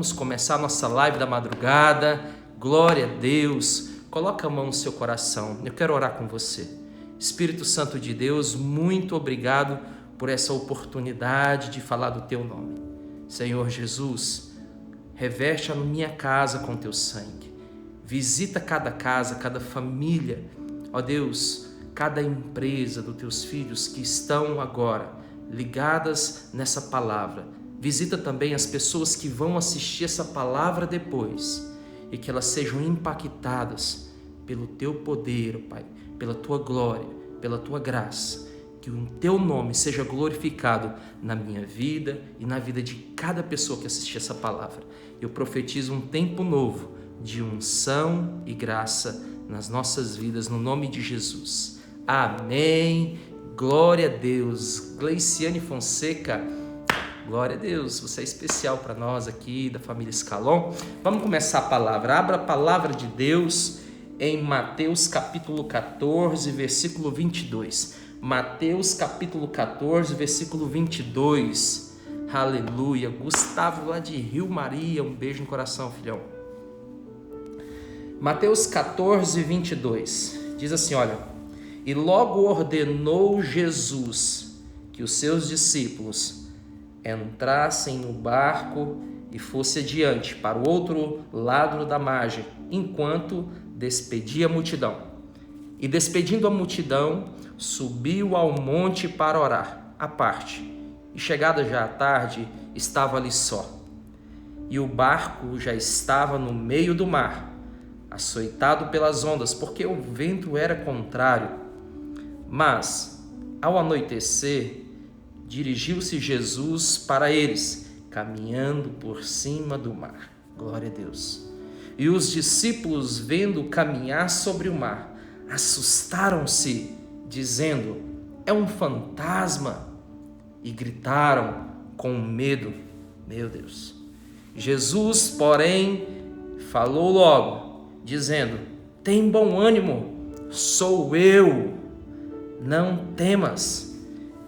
Vamos começar a nossa live da madrugada. Glória a Deus. Coloca a mão no seu coração. Eu quero orar com você. Espírito Santo de Deus, muito obrigado por essa oportunidade de falar do teu nome. Senhor Jesus, reveste a minha casa com teu sangue. Visita cada casa, cada família. Ó Deus, cada empresa dos teus filhos que estão agora ligadas nessa palavra. Visita também as pessoas que vão assistir essa palavra depois e que elas sejam impactadas pelo teu poder, Pai, pela tua glória, pela tua graça. Que o teu nome seja glorificado na minha vida e na vida de cada pessoa que assistir essa palavra. Eu profetizo um tempo novo de unção e graça nas nossas vidas, no nome de Jesus. Amém. Glória a Deus. Gleiciane Fonseca, glória a Deus, você é especial para nós aqui da família Scalon. Vamos começar a palavra. Abra a palavra de Deus em Mateus capítulo 14, versículo 22. Mateus capítulo 14, versículo 22. Aleluia. Gustavo lá de Rio Maria, um beijo no coração, filhão. Mateus 14, 22. Diz assim, olha: e logo ordenou Jesus que os seus discípulos entrassem no barco e fosse adiante para o outro lado da margem, enquanto despedia a multidão. E despedindo a multidão, subiu ao monte para orar, à parte. E chegada já a tarde, estava ali só. E o barco já estava no meio do mar, açoitado pelas ondas, porque o vento era contrário. Mas, ao anoitecer, dirigiu-se Jesus para eles, caminhando por cima do mar. Glória a Deus. E os discípulos, vendo caminhar sobre o mar, assustaram-se, dizendo: é um fantasma, e gritaram com medo. Meu Deus. Jesus, porém, falou logo, dizendo: tem bom ânimo, sou eu, não temas.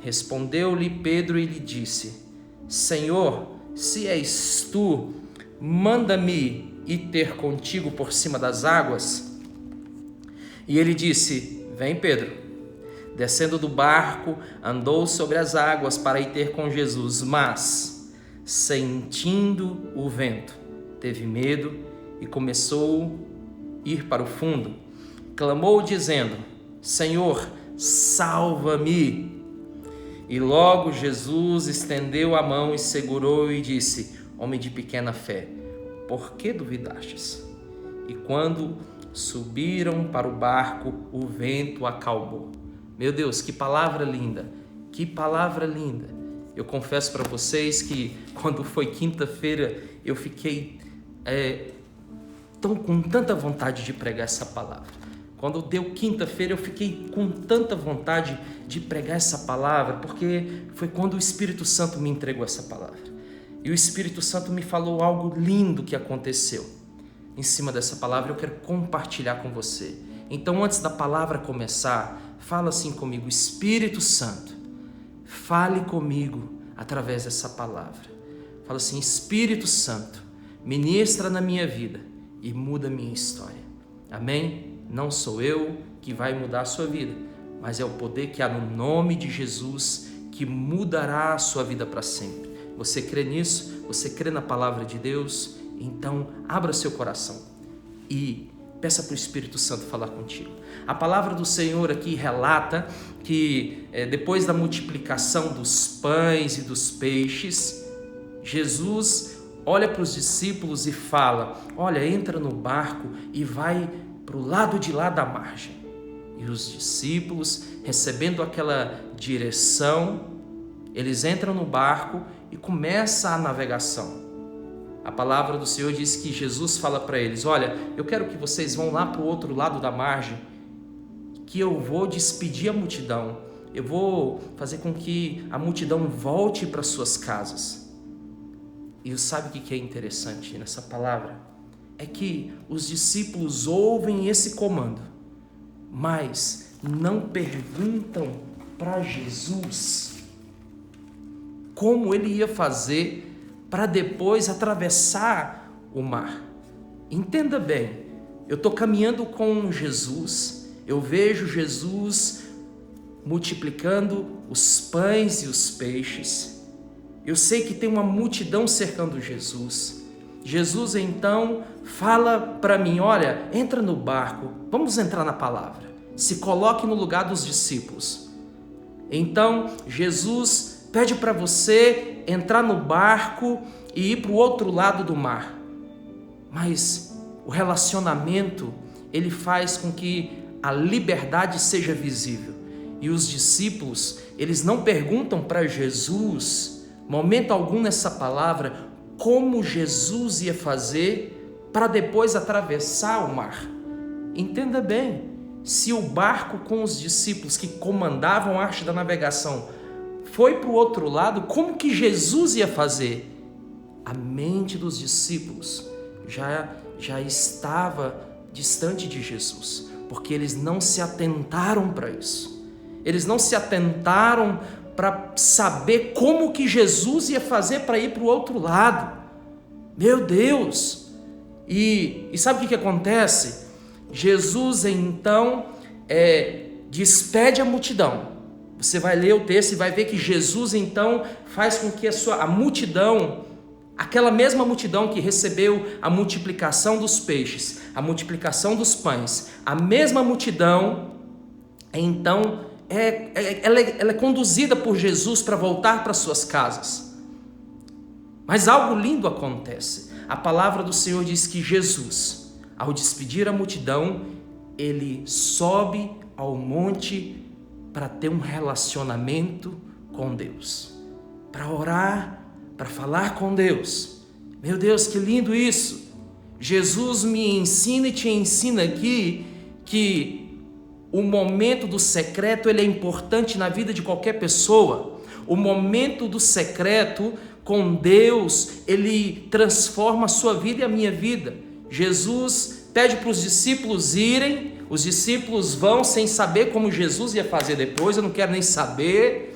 Respondeu-lhe Pedro e lhe disse: Senhor, se és tu, manda-me ir ter contigo por cima das águas. E ele disse: vem, Pedro. Descendo do barco, andou sobre as águas para ir ter com Jesus, mas, sentindo o vento, teve medo e começou a ir para o fundo. Clamou dizendo: Senhor, salva-me. E logo Jesus estendeu a mão e segurou e disse: homem de pequena fé, por que duvidastes? E quando subiram para o barco, o vento acalmou. Meu Deus, que palavra linda, que palavra linda. Eu confesso para vocês que quando foi quinta-feira eu fiquei com tanta vontade de pregar essa palavra. Quando deu quinta-feira eu fiquei com tanta vontade de pregar essa palavra, porque foi quando o Espírito Santo me entregou essa palavra. E o Espírito Santo me falou algo lindo que aconteceu. Em cima dessa palavra eu quero compartilhar com você. Então, antes da palavra começar, fala assim comigo: Espírito Santo, fale comigo através dessa palavra. Fala assim: Espírito Santo, ministra na minha vida e muda a minha história. Amém? Não sou eu que vai mudar a sua vida, mas é o poder que há no nome de Jesus que mudará a sua vida para sempre. Você crê nisso? Você crê na palavra de Deus? Então, abra seu coração e peça para o Espírito Santo falar contigo. A palavra do Senhor aqui relata que depois da multiplicação dos pães e dos peixes, Jesus olha para os discípulos e fala: olha, entra no barco e vai para o lado de lá da margem. E os discípulos, recebendo aquela direção, eles entram no barco e começa a navegação. A palavra do Senhor diz que Jesus fala para eles: olha, eu quero que vocês vão lá para o outro lado da margem, que eu vou despedir a multidão, eu vou fazer com que a multidão volte para suas casas. E sabe o que é interessante nessa palavra? É que os discípulos ouvem esse comando, mas não perguntam para Jesus como ele ia fazer para depois atravessar o mar. Entenda bem, eu estou caminhando com Jesus, eu vejo Jesus multiplicando os pães e os peixes. Eu sei que tem uma multidão cercando Jesus. Jesus então fala para mim, olha, entra no barco, vamos entrar na palavra, se coloque no lugar dos discípulos. Então Jesus pede para você entrar no barco e ir para o outro lado do mar. Mas o relacionamento, ele faz com que a liberdade seja visível. E os discípulos, eles não perguntam para Jesus, momento algum nessa palavra, como Jesus ia fazer para depois atravessar o mar. Entenda bem, se o barco com os discípulos que comandavam a arte da navegação foi para o outro lado, como que Jesus ia fazer? A mente dos discípulos já estava distante de Jesus, porque eles não se atentaram para isso. Eles não se atentaram para saber como que Jesus ia fazer para ir para o outro lado. Meu Deus! E sabe o que acontece? Jesus então despede a multidão. Você vai ler o texto e vai ver que Jesus então faz com que a multidão, aquela mesma multidão que recebeu a multiplicação dos peixes, a multiplicação dos pães, a mesma multidão, então ela é conduzida por Jesus para voltar para suas casas. Mas algo lindo acontece. A palavra do Senhor diz que Jesus, ao despedir a multidão, ele sobe ao monte para ter um relacionamento com Deus, para orar, para falar com Deus. Meu Deus, que lindo isso! Jesus me ensina e te ensina aqui que o momento do secreto, ele é importante na vida de qualquer pessoa. O momento do secreto com Deus, ele transforma a sua vida e a minha vida. Jesus pede para os discípulos irem, os discípulos vão sem saber como Jesus ia fazer depois. Eu não quero nem saber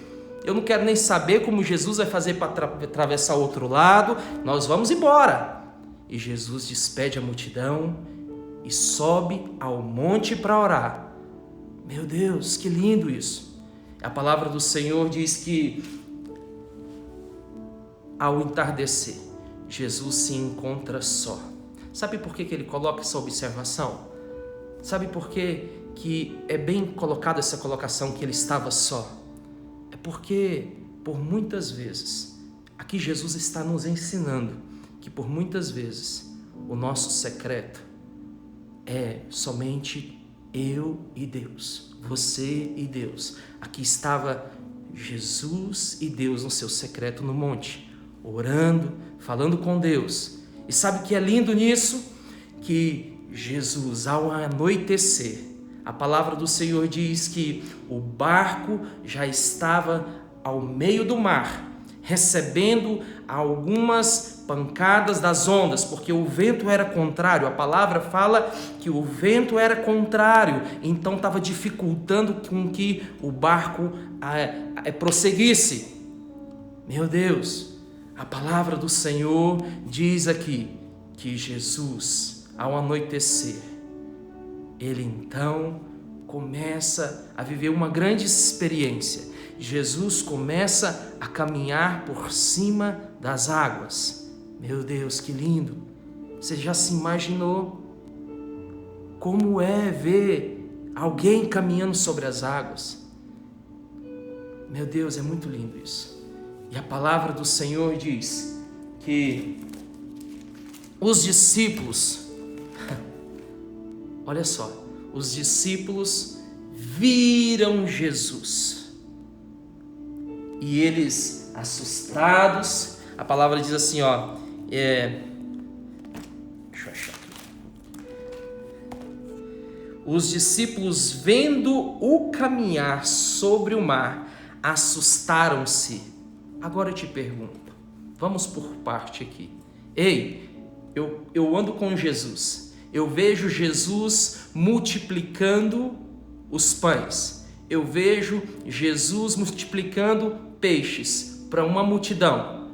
como Jesus vai fazer para atravessar o outro lado. Nós vamos embora. E Jesus despede a multidão e sobe ao monte para orar. Meu Deus, que lindo isso! A palavra do Senhor diz que ao entardecer, Jesus se encontra só. Sabe por que ele coloca essa observação? Sabe por que é bem colocada essa colocação que ele estava só? É porque, por muitas vezes, aqui Jesus está nos ensinando que por muitas vezes o nosso secreto é somente eu e Deus, você e Deus. Aqui estava Jesus e Deus no seu secreto no monte, orando, falando com Deus. E sabe o que é lindo nisso? Que Jesus, ao anoitecer, a palavra do Senhor diz que o barco já estava ao meio do mar, recebendo algumas pancadas das ondas, porque o vento era contrário. A palavra fala que o vento era contrário, então estava dificultando com que o barco prosseguisse. Meu Deus, a palavra do Senhor diz aqui que Jesus, ao anoitecer, ele então começa a viver uma grande experiência. Jesus começa a caminhar por cima das águas. Meu Deus, que lindo! Você já se imaginou como é ver alguém caminhando sobre as águas? Meu Deus, é muito lindo isso. E a palavra do Senhor diz que os discípulos, olha só, os discípulos viram Jesus. E eles, assustados, a palavra diz assim, deixa eu achar aqui. Os discípulos, vendo o caminhar sobre o mar, assustaram-se. Agora eu te pergunto, vamos por parte aqui. Ei, eu ando com Jesus, eu vejo Jesus multiplicando os pães, eu vejo Jesus multiplicando peixes para uma multidão.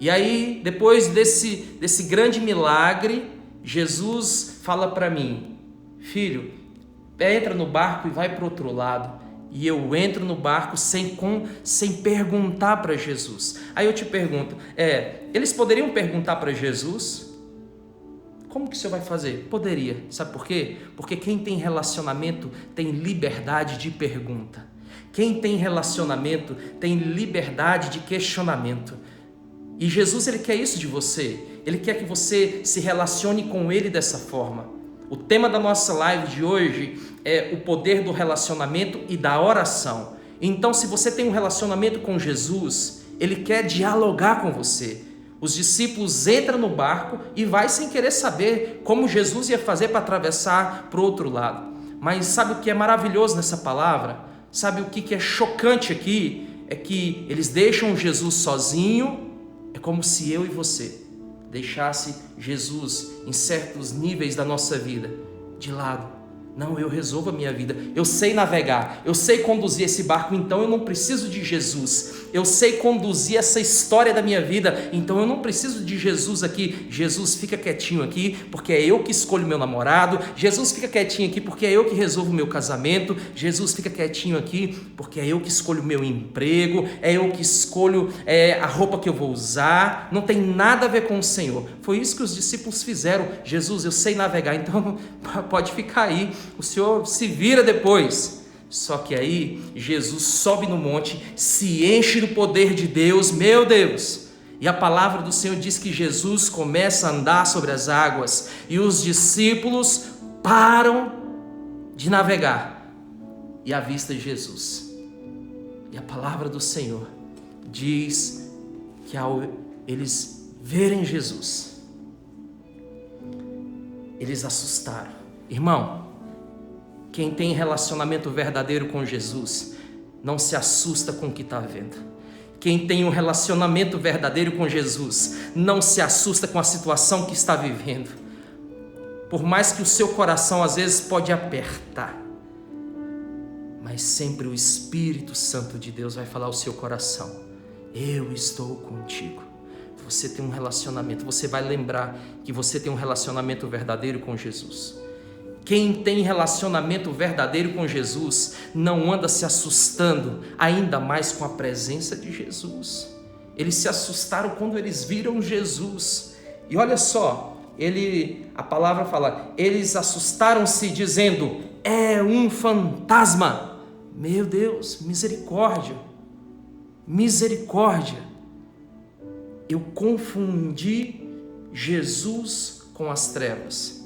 E aí, depois desse grande milagre, Jesus fala para mim: filho, entra no barco e vai para o outro lado. E eu entro no barco sem perguntar para Jesus. Aí eu te pergunto, eles poderiam perguntar para Jesus: como que o senhor vai fazer? Poderia. Sabe por quê? Porque quem tem relacionamento tem liberdade de pergunta. Quem tem relacionamento tem liberdade de questionamento. E Jesus, ele quer isso de você. Ele quer que você se relacione com ele dessa forma. O tema da nossa live de hoje é o poder do relacionamento e da oração. Então, se você tem um relacionamento com Jesus, ele quer dialogar com você. Os discípulos entram no barco e vai sem querer saber como Jesus ia fazer para atravessar para o outro lado. Mas sabe o que é maravilhoso nessa palavra? Sabe o que é chocante aqui? É que eles deixam Jesus sozinho. É como se eu e você deixasse Jesus em certos níveis da nossa vida de lado. Não, eu resolvo a minha vida, eu sei navegar, eu sei conduzir esse barco, então eu não preciso de Jesus. Eu sei conduzir essa história da minha vida, então eu não preciso de Jesus aqui. Jesus, fica quietinho aqui, porque é eu que escolho meu namorado. Jesus, fica quietinho aqui, porque é eu que resolvo o meu casamento. Jesus, fica quietinho aqui, porque é eu que escolho o meu emprego, é eu que escolho a roupa que eu vou usar. Não tem nada a ver com o Senhor. Foi isso que os discípulos fizeram. Jesus, eu sei navegar, então pode ficar aí, o Senhor se vira depois. Só que aí Jesus sobe no monte, se enche do poder de Deus, meu Deus, e a palavra do Senhor diz que Jesus começa a andar sobre as águas e os discípulos param de navegar e avistam Jesus. E a palavra do Senhor diz que ao eles verem Jesus, eles assustaram. Irmão, quem tem relacionamento verdadeiro com Jesus não se assusta com o que está vendo. Quem tem um relacionamento verdadeiro com Jesus não se assusta com a situação que está vivendo. Por mais que o seu coração às vezes pode apertar, mas sempre o Espírito Santo de Deus vai falar ao seu coração: eu estou contigo. Você tem um relacionamento, você vai lembrar que você tem um relacionamento verdadeiro com Jesus. Quem tem relacionamento verdadeiro com Jesus não anda se assustando, ainda mais com a presença de Jesus. Eles se assustaram quando eles viram Jesus. E olha só, a palavra fala, eles assustaram-se dizendo: é um fantasma. Meu Deus, misericórdia, misericórdia. Eu confundi Jesus com as trevas.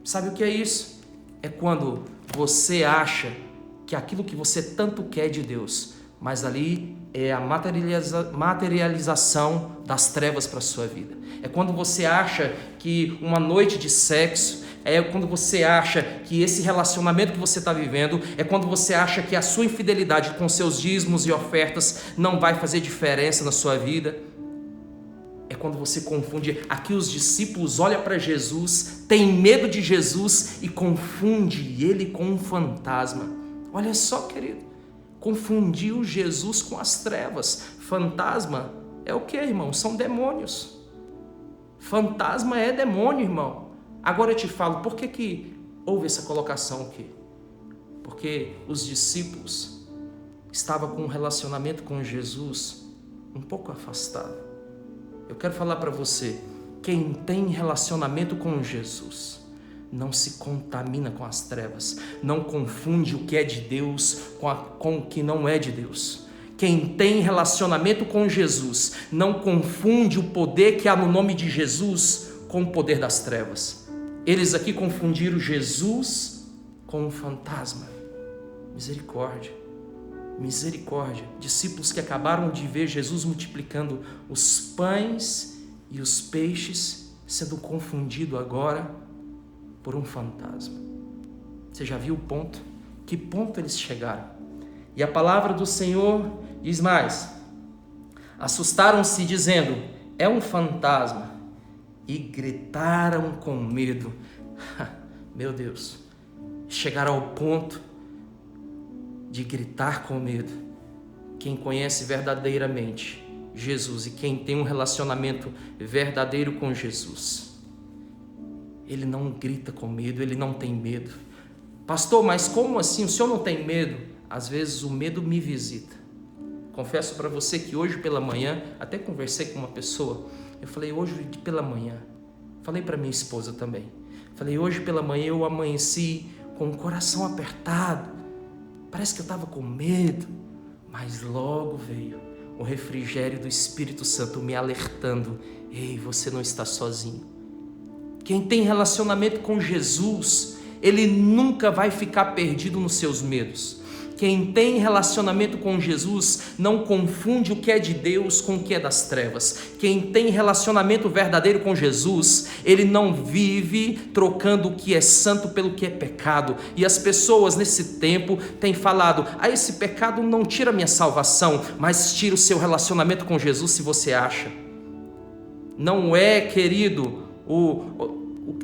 Sabe o que é isso? É quando você acha que aquilo que você tanto quer é de Deus, mas ali é a materialização das trevas para a sua vida. É quando você acha que uma noite de sexo, é quando você acha que esse relacionamento que você está vivendo, é quando você acha que a sua infidelidade com seus dízimos e ofertas não vai fazer diferença na sua vida. É quando você confunde. Aqui os discípulos olham para Jesus, têm medo de Jesus e confunde ele com um fantasma. Olha só, querido, confundiu Jesus com as trevas. Fantasma é o que, irmão? São demônios. Fantasma é demônio, irmão. Agora eu te falo, por que houve essa colocação aqui? Porque os discípulos estavam com um relacionamento com Jesus um pouco afastado. Eu quero falar para você, quem tem relacionamento com Jesus não se contamina com as trevas, não confunde o que é de Deus com o que não é de Deus. Quem tem relacionamento com Jesus não confunde o poder que há no nome de Jesus com o poder das trevas. Eles aqui confundiram Jesus com um fantasma. Misericórdia. Misericórdia, discípulos que acabaram de ver Jesus multiplicando os pães e os peixes, sendo confundido agora por um fantasma. Você já viu o ponto? Que ponto eles chegaram? E a palavra do Senhor diz mais: assustaram-se dizendo: é um fantasma, e gritaram com medo. Meu Deus, chegaram ao ponto de gritar com medo. Quem conhece verdadeiramente Jesus. E quem tem um relacionamento verdadeiro com Jesus, ele não grita com medo, ele não tem medo. Pastor, mas como assim? O senhor não tem medo? Às vezes o medo me visita. Confesso para você que hoje pela manhã, até conversei com uma pessoa, eu falei, hoje pela manhã, falei para minha esposa também, falei, hoje pela manhã eu amanheci com o coração apertado, parece que eu estava com medo, mas logo veio o refrigério do Espírito Santo me alertando, ei, você não está sozinho. Quem tem relacionamento com Jesus, ele nunca vai ficar perdido nos seus medos. Quem tem relacionamento com Jesus não confunde o que é de Deus com o que é das trevas. Quem tem relacionamento verdadeiro com Jesus, ele não vive trocando o que é santo pelo que é pecado. E as pessoas nesse tempo têm falado, esse pecado não tira minha salvação, mas tira o seu relacionamento com Jesus se você acha. Não é, querido,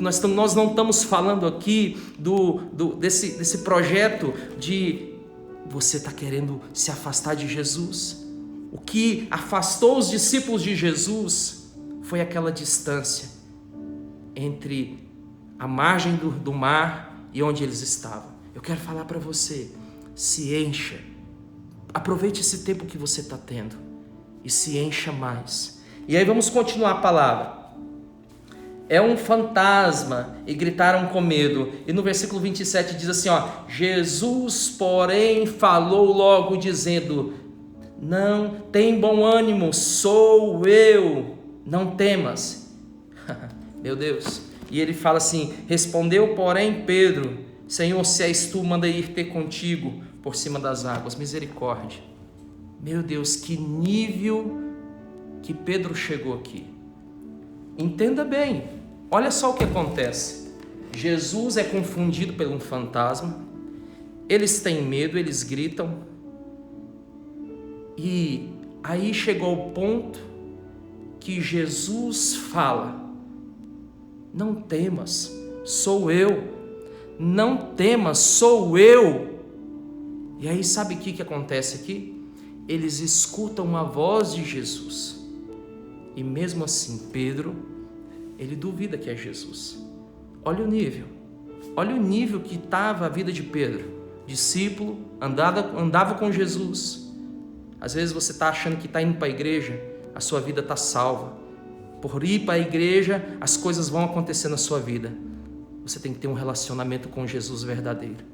nós não estamos falando aqui desse projeto de você está querendo se afastar de Jesus. O que afastou os discípulos de Jesus foi aquela distância entre a margem do mar e onde eles estavam. Eu quero falar para você, se encha, aproveite esse tempo que você está tendo e se encha mais. E aí vamos continuar a palavra. É um fantasma, e gritaram com medo. E no versículo 27 diz assim, Jesus, porém, falou logo dizendo, não, tem bom ânimo, sou eu, não temas. Meu Deus. E ele fala assim, respondeu, porém, Pedro, Senhor, se és tu, manda ir ter contigo por cima das águas. Misericórdia. Meu Deus, que nível que Pedro chegou aqui. Entenda bem, olha só o que acontece. Jesus é confundido por um fantasma, eles têm medo, eles gritam, e aí chegou o ponto que Jesus fala, não temas, sou eu, não temas, sou eu. E aí sabe o que acontece aqui? Eles escutam a voz de Jesus, e mesmo assim Pedro, ele duvida que é Jesus. Olha o nível que estava a vida de Pedro, discípulo, andava com Jesus. Às vezes você está achando que está indo para a igreja, a sua vida está salva. Por ir para a igreja, as coisas vão acontecer na sua vida. Você tem que ter um relacionamento com Jesus verdadeiro.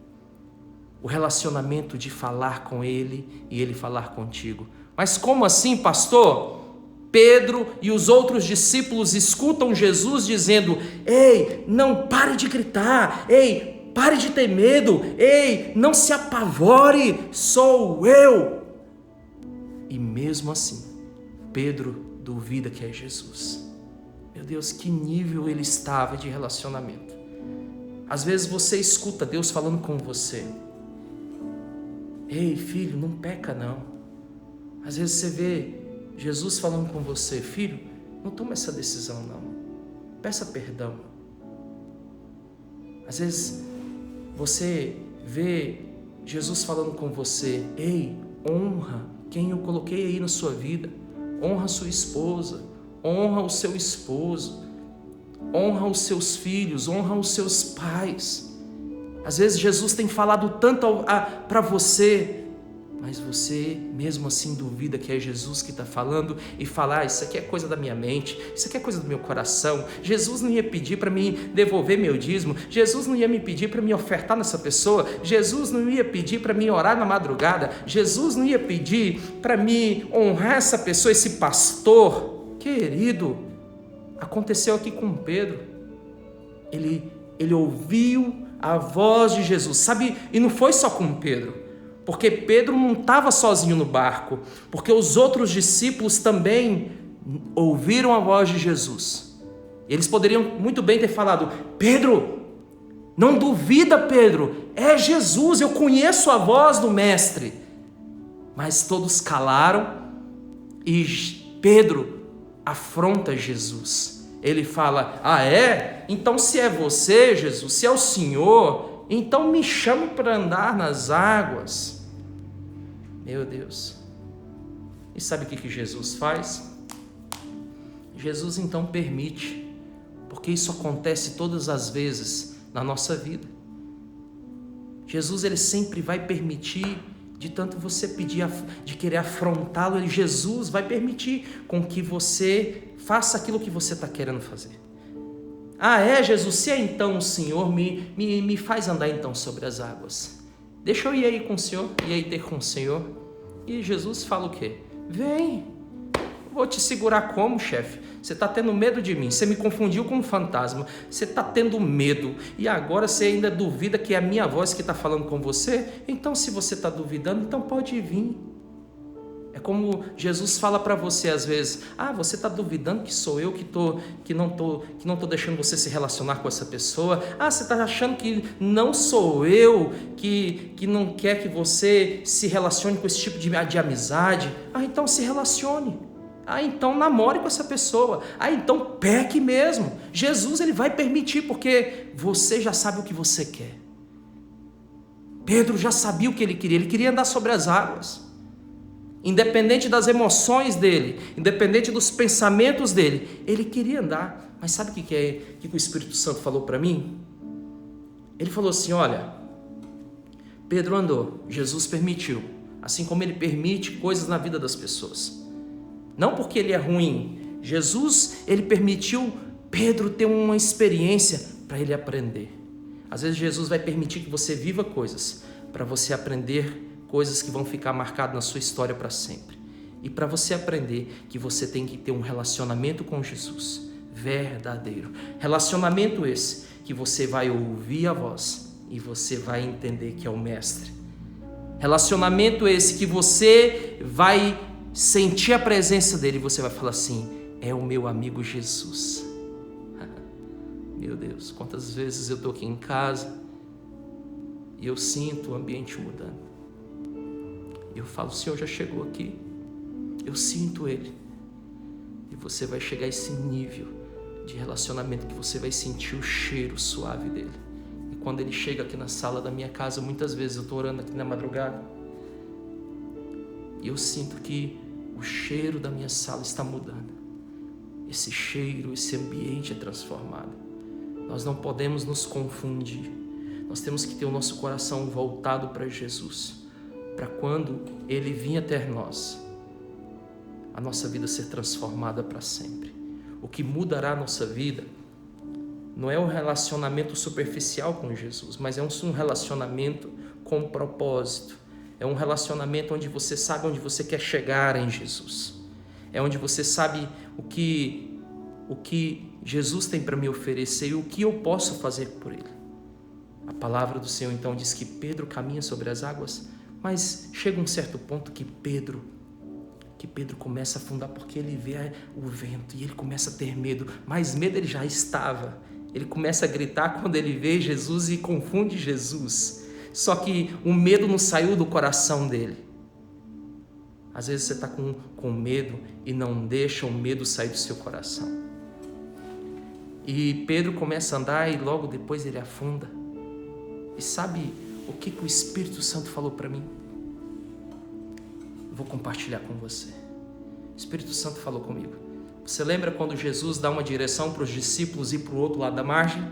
O relacionamento de falar com Ele e Ele falar contigo. Mas como assim, pastor? Pedro e os outros discípulos escutam Jesus dizendo, ei, não pare de gritar, ei, pare de ter medo, ei, não se apavore, sou eu. E mesmo assim, Pedro duvida que é Jesus. Meu Deus, que nível ele estava de relacionamento. Às vezes você escuta Deus falando com você, ei, filho, não peca não. Às vezes você vê Jesus falando com você, filho, não toma essa decisão não, peça perdão. Às vezes você vê Jesus falando com você, ei, honra quem eu coloquei aí na sua vida, honra a sua esposa, honra o seu esposo, honra os seus filhos, honra os seus pais. Às vezes Jesus tem falado tanto para você, mas você mesmo assim duvida que é Jesus que está falando e fala, isso aqui é coisa da minha mente, isso aqui é coisa do meu coração. Jesus não ia pedir para mim devolver meu dízimo, Jesus não ia me pedir para me ofertar nessa pessoa, Jesus não ia pedir para mim orar na madrugada, Jesus não ia pedir para me honrar essa pessoa, esse pastor. Querido, aconteceu aqui com Pedro, ele ouviu a voz de Jesus, sabe, e não foi só com Pedro, porque Pedro não estava sozinho no barco, porque os outros discípulos também ouviram a voz de Jesus. Eles poderiam muito bem ter falado, Pedro, não duvida Pedro, é Jesus, eu conheço a voz do mestre. Mas todos calaram e Pedro afronta Jesus. Ele fala, é? Então se é você, Jesus, se é o Senhor, então me chame para andar nas águas. Meu Deus, E sabe o que Jesus faz? Jesus então permite, porque isso acontece todas as vezes na nossa vida. Jesus, ele sempre vai permitir, de tanto você pedir, de querer afrontá-lo, Jesus vai permitir com que você faça aquilo que você está querendo fazer. Jesus, se é então o Senhor, me faz andar então sobre as águas. Deixa eu ir aí com o Senhor, ir aí ter com o Senhor. E Jesus fala o quê? Vem, vou te segurar como, chefe? Você está tendo medo de mim, você me confundiu com um fantasma, você está tendo medo e agora você ainda duvida que é a minha voz que está falando com você? Então, se você está duvidando, então pode vir. É como Jesus fala para você às vezes: você está duvidando que sou eu que não tô deixando você se relacionar com essa pessoa? Você está achando que não sou eu que não quer que você se relacione com esse tipo de amizade? Então se relacione. Então namore com essa pessoa. Então peque mesmo. Jesus, ele vai permitir, porque você já sabe o que você quer. Pedro já sabia o que ele queria andar sobre as águas. Independente das emoções dele, independente dos pensamentos dele, ele queria andar. Mas sabe o que o Espírito Santo falou para mim? Ele falou assim: olha, Pedro andou, Jesus permitiu, assim como ele permite coisas na vida das pessoas. Não porque ele é ruim. Jesus, ele permitiu Pedro ter uma experiência para ele aprender. Às vezes Jesus vai permitir que você viva coisas para você aprender coisas que vão ficar marcadas na sua história para sempre. E para você aprender que você tem que ter um relacionamento com Jesus verdadeiro. Relacionamento esse que você vai ouvir a voz e você vai entender que é o Mestre. Relacionamento esse que você vai sentir a presença dele e você vai falar assim: é o meu amigo Jesus. Meu Deus, quantas vezes eu estou aqui em casa e eu sinto o ambiente mudando. E eu falo: o Senhor já chegou aqui. Eu sinto Ele. E você vai chegar a esse nível de relacionamento que você vai sentir o cheiro suave dele. E quando Ele chega aqui na sala da minha casa, muitas vezes eu estou orando aqui na madrugada, e eu sinto que o cheiro da minha sala está mudando. Esse cheiro, esse ambiente é transformado. Nós não podemos nos confundir. Nós temos que ter o nosso coração voltado para Jesus, para quando Ele vir até nós, a nossa vida ser transformada para sempre. O que mudará a nossa vida não é um relacionamento superficial com Jesus, mas é um relacionamento com propósito. É um relacionamento onde você sabe onde você quer chegar em Jesus. É onde você sabe o que Jesus tem para me oferecer e o que eu posso fazer por Ele. A palavra do Senhor então diz que Pedro caminha sobre as águas, mas chega um certo ponto que Pedro começa a afundar, porque ele vê o vento e ele começa a ter medo. Mas medo ele já estava. Ele começa a gritar quando ele vê Jesus e confunde Jesus. Só que o medo não saiu do coração dele. Às vezes você está com medo e não deixa o medo sair do seu coração. E Pedro começa a andar e logo depois ele afunda. E sabe o que o Espírito Santo falou para mim? Vou compartilhar com você. O Espírito Santo falou comigo. Você lembra quando Jesus dá uma direção para os discípulos ir para o outro lado da margem?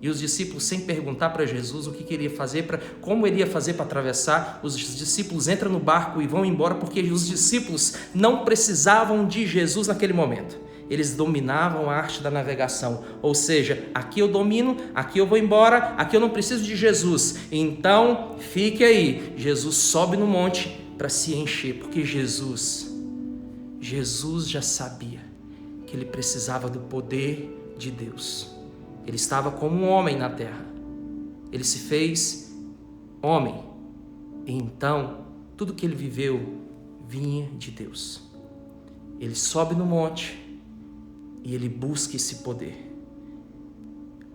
E os discípulos, sem perguntar para Jesus o que queria fazer, como ele ia fazer para atravessar, os discípulos entram no barco e vão embora, porque os discípulos não precisavam de Jesus naquele momento. Eles dominavam a arte da navegação, ou seja, aqui eu domino, aqui eu vou embora, aqui eu não preciso de Jesus, então fique aí. Jesus sobe no monte para se encher, porque Jesus já sabia que ele precisava do poder de Deus. Ele estava como um homem na terra, ele se fez homem, e então tudo que ele viveu vinha de Deus. Ele sobe no monte e ele busca esse poder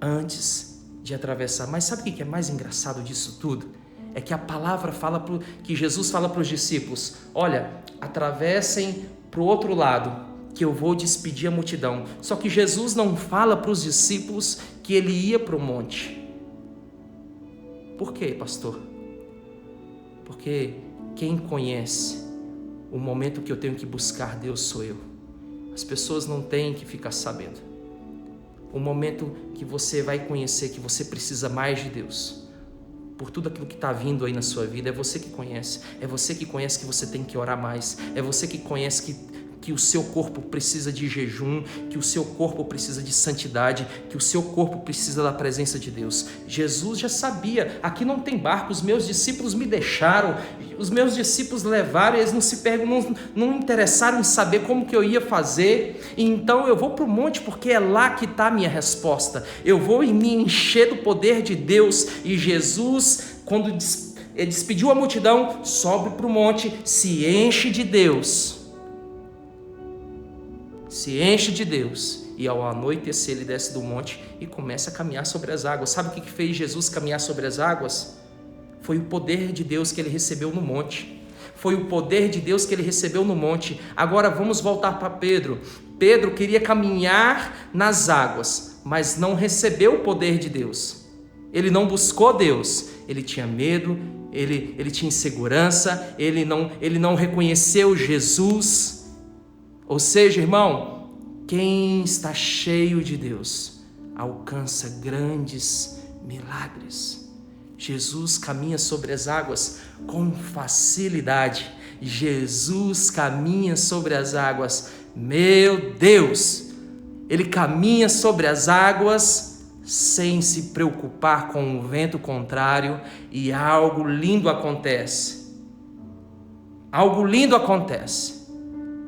antes de atravessar. Mas sabe o que é mais engraçado disso tudo? É que a palavra fala, que Jesus fala para os discípulos: olha, atravessem para o outro lado, que eu vou despedir a multidão. Só que Jesus não fala para os discípulos que ele ia para o monte. Por quê, pastor? Porque quem conhece o momento que eu tenho que buscar Deus sou eu. As pessoas não têm que ficar sabendo. O momento que você vai conhecer que você precisa mais de Deus, por tudo aquilo que está vindo aí na sua vida, é você que conhece. É você que conhece que você tem que orar mais. É você que conhece que o seu corpo precisa de jejum, que o seu corpo precisa de santidade, que o seu corpo precisa da presença de Deus. Jesus já sabia, aqui não tem barco, os meus discípulos me deixaram, os meus discípulos levaram, eles não interessaram em saber como que eu ia fazer, então eu vou para o monte porque é lá que está a minha resposta. Eu vou me encher do poder de Deus. E Jesus, quando despediu a multidão, sobe para o monte, se enche de Deus. Se enche de Deus, e ao anoitecer ele desce do monte e começa a caminhar sobre as águas. Sabe o que fez Jesus caminhar sobre as águas? Foi o poder de Deus que ele recebeu no monte. Foi o poder de Deus que ele recebeu no monte. Agora vamos voltar para Pedro. Pedro queria caminhar nas águas, mas não recebeu o poder de Deus. Ele não buscou Deus, ele tinha medo, ele tinha insegurança, ele não reconheceu Jesus. Ou seja, irmão, quem está cheio de Deus alcança grandes milagres. Jesus caminha sobre as águas com facilidade. Jesus caminha sobre as águas. Meu Deus! Ele caminha sobre as águas sem se preocupar com o vento contrário, e algo lindo acontece. Algo lindo acontece.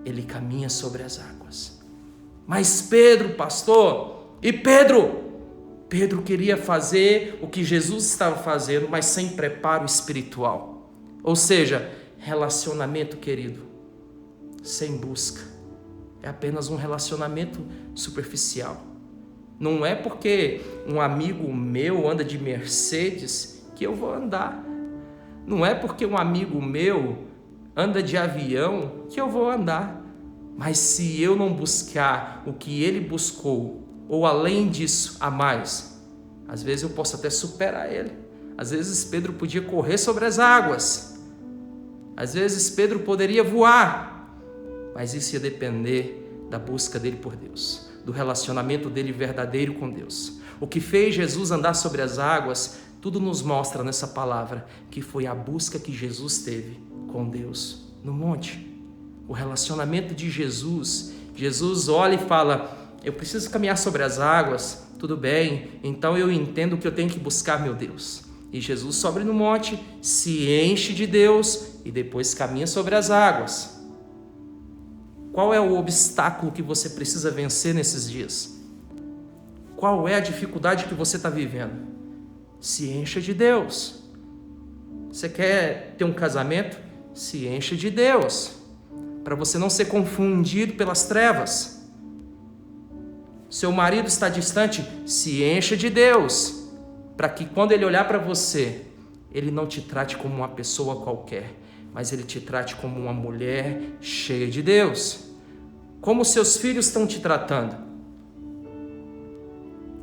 Ele caminha sobre as águas. Mas Pedro, pastor, e Pedro queria fazer o que Jesus estava fazendo, mas sem preparo espiritual. Ou seja, relacionamento, querido, sem busca. É apenas um relacionamento superficial. Não é porque um amigo meu anda de Mercedes que eu vou andar. Não é porque um amigo meu anda de avião que eu vou andar. Mas se eu não buscar o que ele buscou, ou além disso, a mais, às vezes eu posso até superar ele. Às vezes Pedro podia correr sobre as águas. Às vezes Pedro poderia voar. Mas isso ia depender da busca dele por Deus, do relacionamento dele verdadeiro com Deus. O que fez Jesus andar sobre as águas, tudo nos mostra nessa palavra, que foi a busca que Jesus teve com Deus no monte. O relacionamento de Jesus. Jesus olha e fala: eu preciso caminhar sobre as águas, tudo bem, então eu entendo que eu tenho que buscar meu Deus. E Jesus sobe no monte, se enche de Deus e depois caminha sobre as águas. Qual é o obstáculo que você precisa vencer nesses dias? Qual é a dificuldade que você está vivendo? Se encha de Deus. Você quer ter um casamento? Se encha de Deus, para você não ser confundido pelas trevas. Seu marido está distante? Se encha de Deus, para que quando ele olhar para você, ele não te trate como uma pessoa qualquer, mas ele te trate como uma mulher cheia de Deus. Como seus filhos estão te tratando?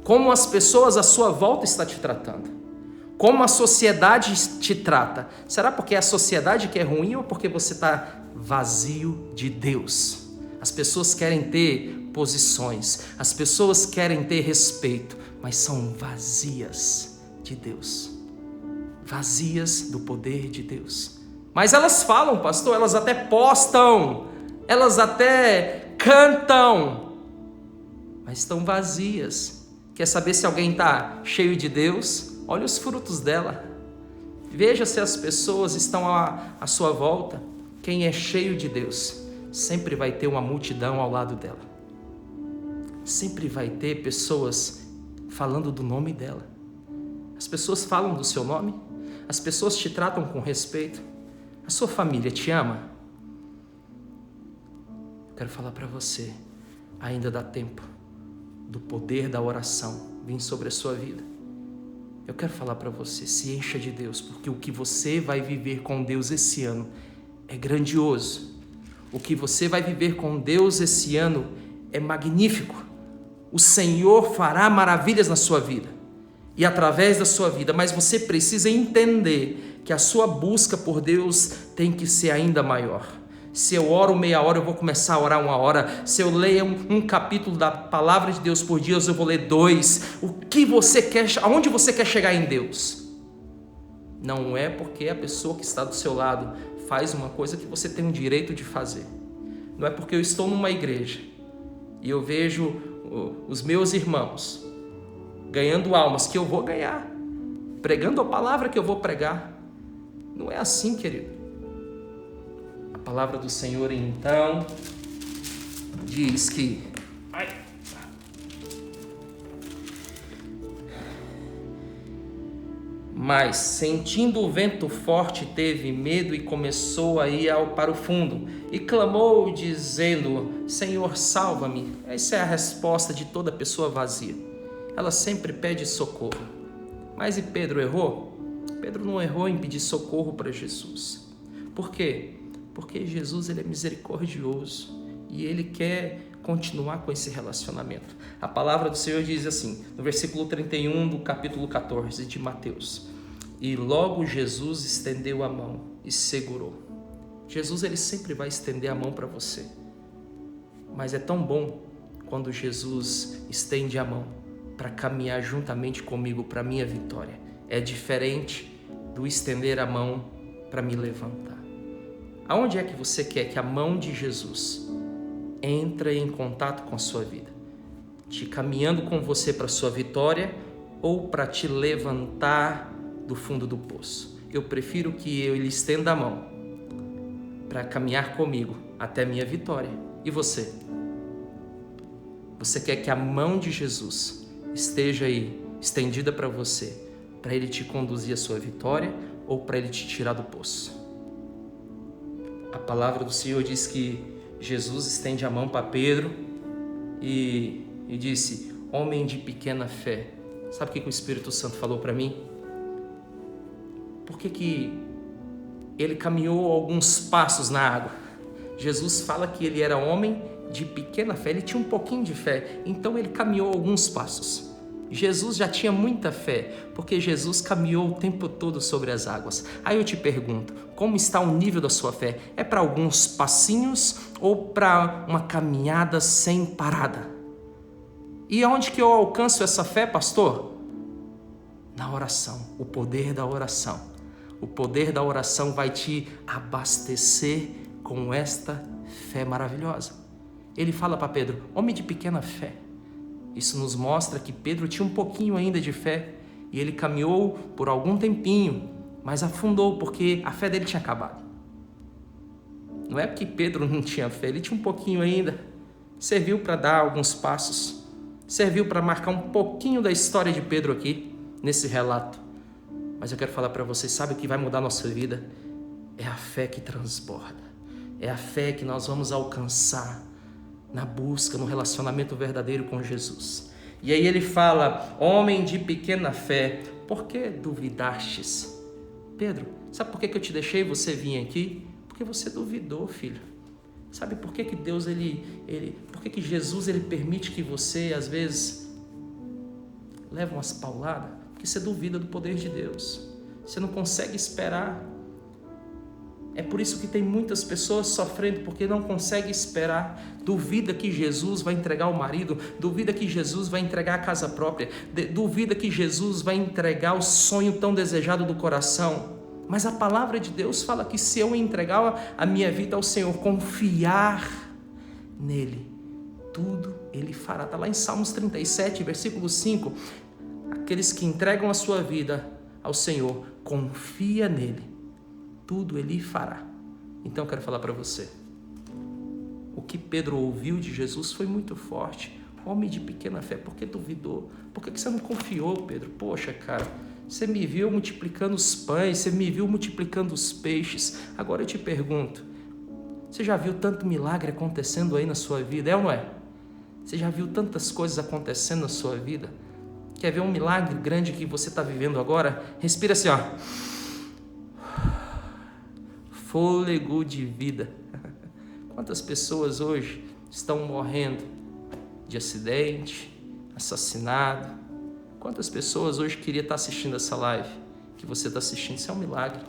Como as pessoas à sua volta estão te tratando? Como a sociedade te trata? Será porque é a sociedade que é ruim ou porque você está vazio de Deus? As pessoas querem ter posições, as pessoas querem ter respeito, mas são vazias de Deus, vazias do poder de Deus. Mas elas falam, pastor, elas até postam, elas até cantam, mas estão vazias. Quer saber se alguém está cheio de Deus? Olha os frutos dela. Veja se as pessoas estão à sua volta. Quem é cheio de Deus sempre vai ter uma multidão ao lado dela. Sempre vai ter pessoas falando do nome dela. As pessoas falam do seu nome. As pessoas te tratam com respeito. A sua família te ama. Eu quero falar para você, ainda dá tempo do poder da oração vir sobre a sua vida. Eu quero falar para você, se encha de Deus, porque o que você vai viver com Deus esse ano é grandioso. O que você vai viver com Deus esse ano é magnífico. O Senhor fará maravilhas na sua vida e através da sua vida, mas você precisa entender que a sua busca por Deus tem que ser ainda maior. Se eu oro meia hora, eu vou começar a orar 1 hora. Se eu leio um capítulo da palavra de Deus por dia, eu vou ler 2. O que você quer, aonde você quer chegar em Deus? Não é porque a pessoa que está do seu lado faz uma coisa que você tem o direito de fazer. Não é porque eu estou numa igreja e eu vejo os meus irmãos ganhando almas que eu vou ganhar, pregando a palavra que eu vou pregar. Não é assim, querido. A palavra do Senhor, então, diz que mas, sentindo o vento forte, teve medo e começou a ir para o fundo. E clamou, dizendo: Senhor, salva-me. Essa é a resposta de toda pessoa vazia. Ela sempre pede socorro. Mas e Pedro errou? Pedro não errou em pedir socorro para Jesus. Por quê? Porque Jesus, ele é misericordioso e ele quer continuar com esse relacionamento. A palavra do Senhor diz assim, no versículo 31 do capítulo 14 de Mateus: e logo Jesus estendeu a mão e segurou. Jesus, ele sempre vai estender a mão para você, mas é tão bom quando Jesus estende a mão para caminhar juntamente comigo para a minha vitória. É diferente do estender a mão para me levantar. Aonde é que você quer que a mão de Jesus entre em contato com a sua vida? Te caminhando com você para a sua vitória ou para te levantar do fundo do poço? Eu prefiro que ele estenda a mão para caminhar comigo até a minha vitória. E você? Você quer que a mão de Jesus esteja aí estendida para você, para ele te conduzir à sua vitória ou para ele te tirar do poço? A palavra do Senhor diz que Jesus estende a mão para Pedro e disse: homem de pequena fé. Sabe o que o Espírito Santo falou para mim? Por que ele caminhou alguns passos na água? Jesus fala que ele era homem de pequena fé, ele tinha um pouquinho de fé, então ele caminhou alguns passos. Jesus já tinha muita fé, porque Jesus caminhou o tempo todo sobre as águas. Aí eu te pergunto, como está o nível da sua fé? É para alguns passinhos ou para uma caminhada sem parada? E aonde que eu alcanço essa fé, pastor? Na oração, o poder da oração. O poder da oração vai te abastecer com esta fé maravilhosa. Ele fala para Pedro: homem de pequena fé. Isso nos mostra que Pedro tinha um pouquinho ainda de fé e ele caminhou por algum tempinho, mas afundou porque a fé dele tinha acabado. Não é porque Pedro não tinha fé, ele tinha um pouquinho ainda. Serviu para dar alguns passos, serviu para marcar um pouquinho da história de Pedro aqui, nesse relato. Mas eu quero falar para vocês, sabe o que vai mudar a nossa vida? É a fé que transborda, é a fé que nós vamos alcançar na busca, no relacionamento verdadeiro com Jesus. E aí ele fala: homem de pequena fé, por que duvidastes? Pedro, sabe por que eu te deixei você vir aqui? Porque você duvidou, filho. Sabe por que Deus, por que Jesus ele permite que você, às vezes, leve umas pauladas? Porque você duvida do poder de Deus. Você não consegue esperar. É por isso que tem muitas pessoas sofrendo, porque não consegue esperar. Duvida que Jesus vai entregar o marido, duvida que Jesus vai entregar a casa própria, duvida que Jesus vai entregar o sonho tão desejado do coração. Mas a palavra de Deus fala que se eu entregar a minha vida ao Senhor, confiar nele, tudo ele fará. Está lá em Salmos 37, versículo 5. Aqueles que entregam a sua vida ao Senhor, confia nele, tudo ele fará. Então eu quero falar para você, o que Pedro ouviu de Jesus foi muito forte. Homem de pequena fé, por que duvidou? Por que você não confiou, Pedro? Poxa, cara, você me viu multiplicando os pães, você me viu multiplicando os peixes. Agora eu te pergunto, você já viu tanto milagre acontecendo aí na sua vida, é ou não é? Você já viu tantas coisas acontecendo na sua vida? Quer ver um milagre grande que você está vivendo agora? Respira assim, ó. Fôlego de vida. Quantas pessoas hoje estão morrendo de acidente, assassinado? Quantas pessoas hoje queriam estar assistindo essa live que você está assistindo? Isso é um milagre.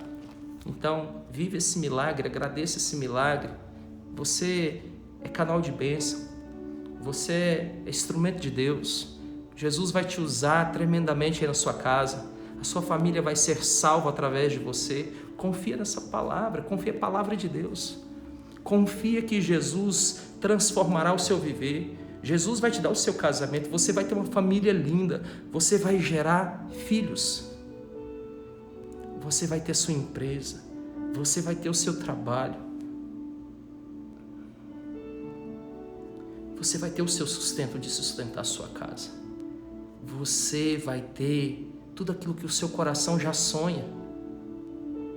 Então, vive esse milagre, agradeça esse milagre Você é canal de bênção. Você é instrumento de Deus. Jesus vai te usar tremendamente aí na sua casa. A sua família vai ser salva através de você. Confia nessa palavra, confia na palavra de Deus. Confia que Jesus transformará o seu viver. Jesus vai te dar o seu casamento. Você vai ter uma família linda. Você vai gerar filhos. Você vai ter sua empresa. Você vai ter o seu trabalho. Você vai ter o seu sustento de sustentar a sua casa. Você vai ter tudo aquilo que o seu coração já sonha.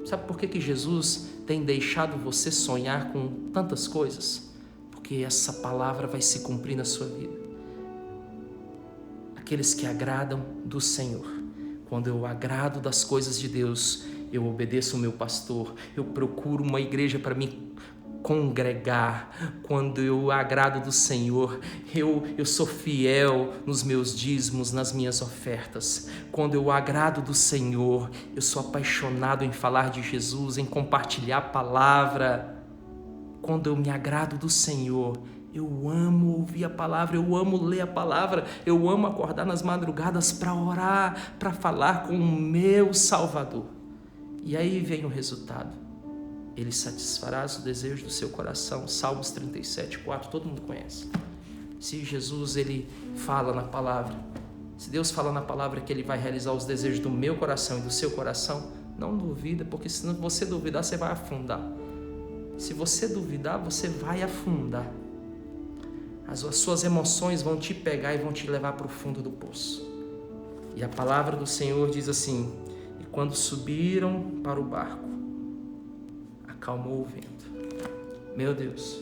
Sabe por que Jesus tem deixado você sonhar com tantas coisas? Porque essa palavra vai se cumprir na sua vida. Aqueles que agradam do Senhor. Quando eu agrado das coisas de Deus, eu obedeço o meu pastor, eu procuro uma igreja para me congregar. Quando eu agrado do Senhor, eu sou fiel nos meus dízimos, nas minhas ofertas. Quando eu agrado do Senhor, eu sou apaixonado em falar de Jesus, em compartilhar a palavra. Quando eu me agrado do Senhor, eu amo ouvir a palavra, eu amo ler a palavra, eu amo acordar nas madrugadas para orar, para falar com o meu Salvador. E aí vem o resultado. Ele satisfará os desejos do seu coração. Salmos 37:4, todo mundo conhece. Se Jesus ele fala na palavra, se Deus fala na palavra que Ele vai realizar os desejos do meu coração e do seu coração, não duvida, porque se você duvidar, você vai afundar. Se você duvidar, você vai afundar. As suas emoções vão te pegar e vão te levar para o fundo do poço. E a palavra do Senhor diz assim: e quando subiram para o barco, acalmou o vento. Meu Deus.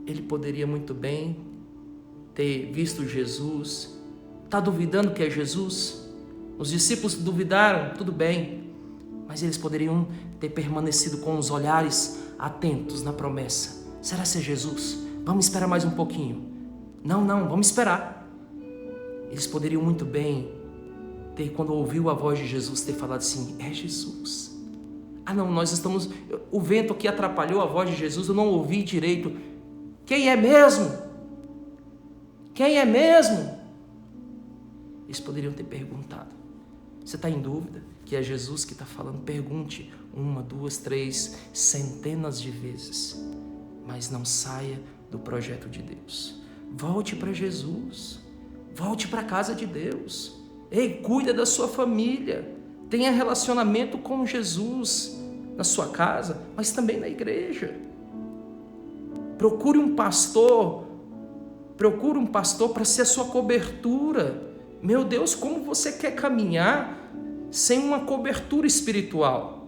Ele poderia muito bem ter visto Jesus. Está duvidando que é Jesus? Os discípulos duvidaram, tudo bem. Mas eles poderiam ter permanecido com os olhares atentos na promessa. Será que é Jesus? Vamos esperar mais um pouquinho. Não, vamos esperar. Eles poderiam muito bem ter, quando ouviu a voz de Jesus, ter falado assim: é Jesus. Ah não, o vento aqui atrapalhou a voz de Jesus, eu não ouvi direito. Quem é mesmo? Quem é mesmo? Eles poderiam ter perguntado. Você está em dúvida que é Jesus que está falando? Pergunte 1, 2, 3, centenas de vezes. Mas não saia do projeto de Deus. Volte para Jesus. Volte para a casa de Deus. Ei, cuida da sua família. Tenha relacionamento com Jesus na sua casa, mas também na igreja. Procure um pastor para ser a sua cobertura. Meu Deus, como você quer caminhar sem uma cobertura espiritual?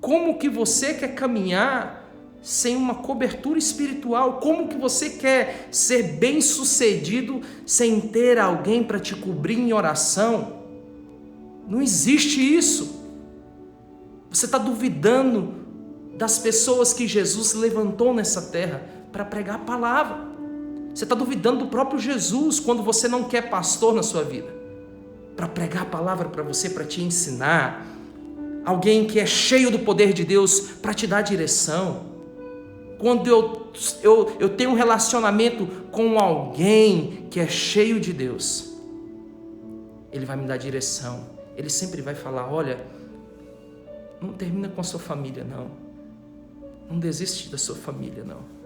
Como que você quer caminhar sem uma cobertura espiritual? Como que você quer ser bem-sucedido sem ter alguém para te cobrir em oração? Não existe isso. Você está duvidando das pessoas que Jesus levantou nessa terra para pregar a palavra. Você está duvidando do próprio Jesus quando você não quer pastor na sua vida para pregar a palavra para você, para te ensinar. Alguém que é cheio do poder de Deus para te dar direção. Quando eu tenho um relacionamento com alguém que é cheio de Deus, ele vai me dar direção. Ele sempre vai falar: olha, não termina com a sua família, não. Não desiste da sua família, não.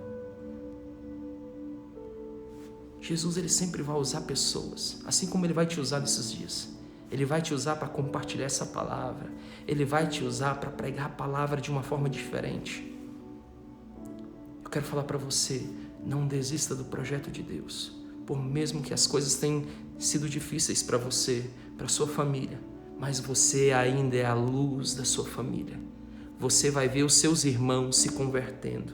Jesus, ele sempre vai usar pessoas, assim como ele vai te usar nesses dias. Ele vai te usar para compartilhar essa palavra. Ele vai te usar para pregar a palavra de uma forma diferente. Eu quero falar para você, não desista do projeto de Deus. Por mesmo que as coisas tenham sido difíceis para você, para sua família, mas você ainda é a luz da sua família. Você vai ver os seus irmãos se convertendo.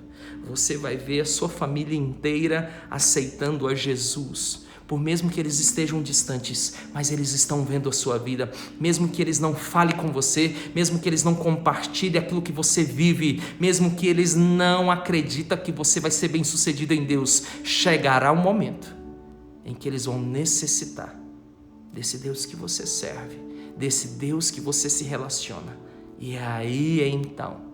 Você vai ver a sua família inteira aceitando a Jesus. Por mesmo que eles estejam distantes, mas eles estão vendo a sua vida. Mesmo que eles não falem com você, mesmo que eles não compartilhem aquilo que você vive, mesmo que eles não acreditem que você vai ser bem-sucedido em Deus, chegará um momento em que eles vão necessitar desse Deus que você serve, desse Deus que você se relaciona. E aí então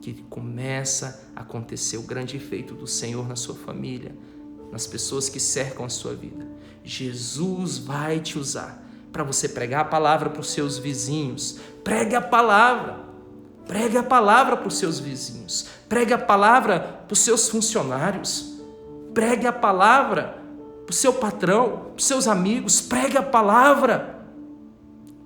que começa a acontecer o grande efeito do Senhor na sua família, nas pessoas que cercam a sua vida. Jesus vai te usar para você pregar a palavra para os seus vizinhos. Pregue a palavra para os seus vizinhos. Pregue a palavra para os seus funcionários. Pregue a palavra para o seu patrão, para os seus amigos. Pregue a palavra.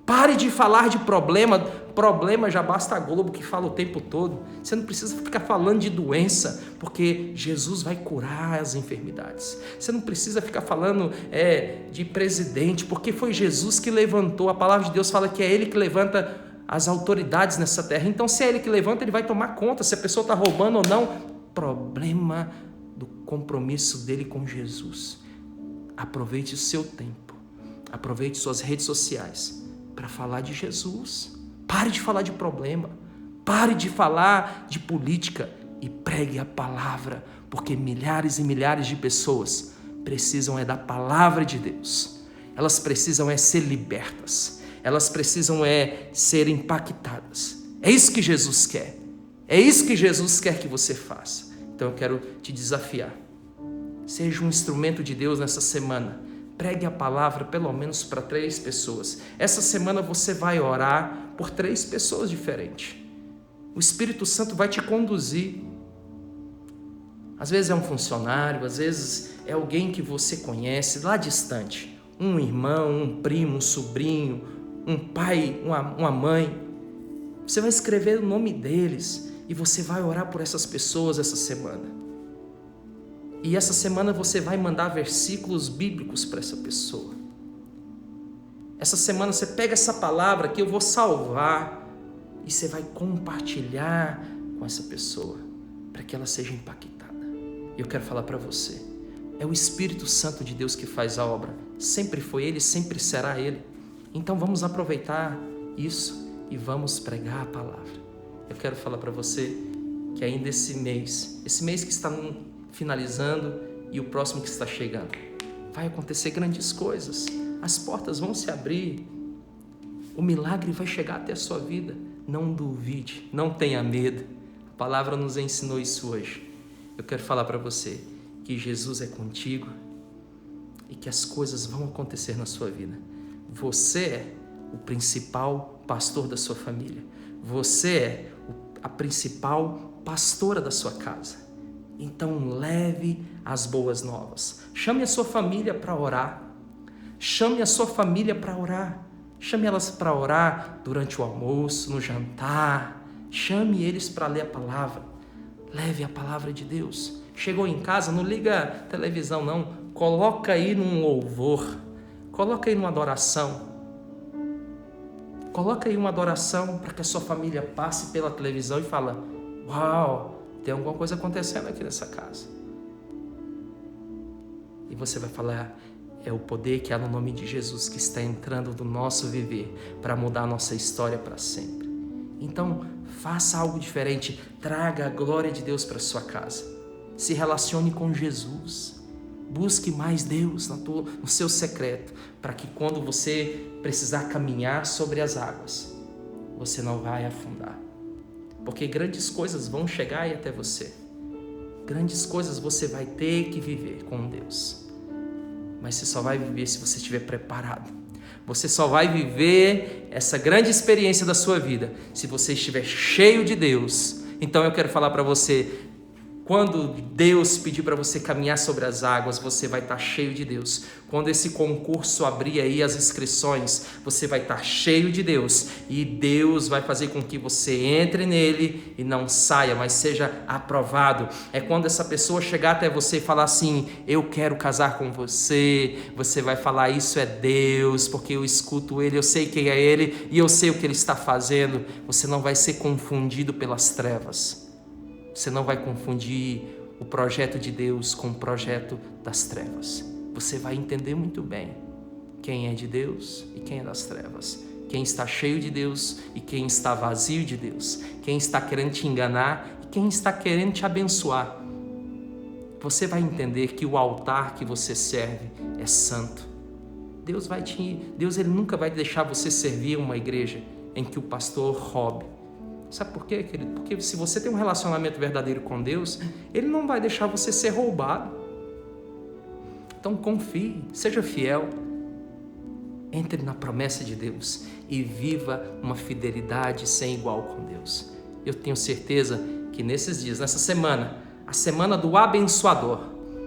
Pare de falar de problema já basta a Globo que fala o tempo todo. Você não precisa ficar falando de doença, porque Jesus vai curar as enfermidades. Você não precisa ficar falando de presidente, porque foi Jesus que levantou. A palavra de Deus fala que é Ele que levanta as autoridades nessa terra. Então, se é Ele que levanta, Ele vai tomar conta se a pessoa está roubando ou não. Problema do compromisso dele com Jesus. Aproveite o seu tempo, aproveite suas redes sociais para falar de Jesus. Pare de falar de problema, pare de falar de política e pregue a palavra, porque milhares e milhares de pessoas precisam da palavra de Deus. Elas precisam ser libertas, elas precisam ser impactadas. É isso que Jesus quer, é isso que Jesus quer que você faça. Então eu quero te desafiar, seja um instrumento de Deus nessa semana. Pregue a palavra pelo menos para 3 pessoas. Essa semana você vai orar por 3 pessoas diferentes. O Espírito Santo vai te conduzir. Às vezes é um funcionário, às vezes é alguém que você conhece lá distante. Um irmão, um primo, um sobrinho, um pai, uma mãe. Você vai escrever o nome deles e você vai orar por essas pessoas essa semana. E essa semana você vai mandar versículos bíblicos para essa pessoa. Essa semana você pega essa palavra que eu vou salvar e você vai compartilhar com essa pessoa para que ela seja impactada. Eu quero falar para você, é o Espírito Santo de Deus que faz a obra. Sempre foi Ele, sempre será Ele. Então vamos aproveitar isso e vamos pregar a palavra. Eu quero falar para você que ainda esse mês que está finalizando e o próximo que está chegando, vai acontecer grandes coisas, as portas vão se abrir, o milagre vai chegar até a sua vida. Não duvide, não tenha medo, a palavra nos ensinou isso hoje. Eu quero falar para você que Jesus é contigo e que as coisas vão acontecer na sua vida. Você é o principal pastor da sua família, você é a principal pastora da sua casa. Então leve as boas novas. Chame a sua família para orar. Chame a sua família para orar. Chame elas para orar durante o almoço, no jantar. Chame eles para ler a palavra. Leve a palavra de Deus. Chegou em casa, não liga a televisão não. Coloca aí num louvor. Coloca aí numa adoração. Coloca aí uma adoração para que a sua família passe pela televisão e fala: uau! Tem alguma coisa acontecendo aqui nessa casa. E você vai falar: é o poder que há no nome de Jesus que está entrando no nosso viver para mudar a nossa história para sempre. Então, faça algo diferente. Traga a glória de Deus para sua casa. Se relacione com Jesus. Busque mais Deus no seu secreto, para que quando você precisar caminhar sobre as águas, você não vai afundar. Porque grandes coisas vão chegar aí até você. Grandes coisas você vai ter que viver com Deus. Mas você só vai viver se você estiver preparado. Você só vai viver essa grande experiência da sua vida se você estiver cheio de Deus. Então eu quero falar para você, quando Deus pedir para você caminhar sobre as águas, você vai estar cheio de Deus. Quando esse concurso abrir aí as inscrições, você vai estar cheio de Deus. E Deus vai fazer com que você entre nele e não saia, mas seja aprovado. É quando essa pessoa chegar até você e falar assim: eu quero casar com você. Você vai falar: isso é Deus, porque eu escuto Ele, eu sei quem é Ele e eu sei o que Ele está fazendo. Você não vai ser confundido pelas trevas. Você não vai confundir o projeto de Deus com o projeto das trevas. Você vai entender muito bem quem é de Deus e quem é das trevas. Quem está cheio de Deus e quem está vazio de Deus. Quem está querendo te enganar e quem está querendo te abençoar. Você vai entender que o altar que você serve é santo. Deus ele nunca vai deixar você servir uma igreja em que o pastor roube, Sabe por quê, querido? Porque se você tem um relacionamento verdadeiro com Deus, Ele não vai deixar você ser roubado. Então confie, seja fiel, entre na promessa de Deus e viva uma fidelidade sem igual com Deus. Eu tenho certeza que nesses dias, nessa semana, a semana do abençoador,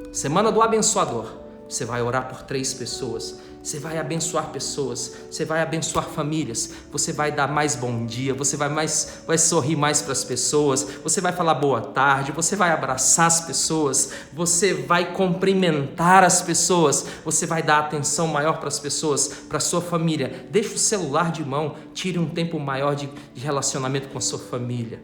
você vai orar por 3 pessoas, você vai abençoar pessoas, você vai abençoar famílias, você vai dar mais bom dia, você vai sorrir mais para as pessoas, você vai falar boa tarde, você vai abraçar as pessoas, você vai cumprimentar as pessoas, você vai dar atenção maior para as pessoas, para a sua família. Deixa o celular de mão, tire um tempo maior de relacionamento com a sua família.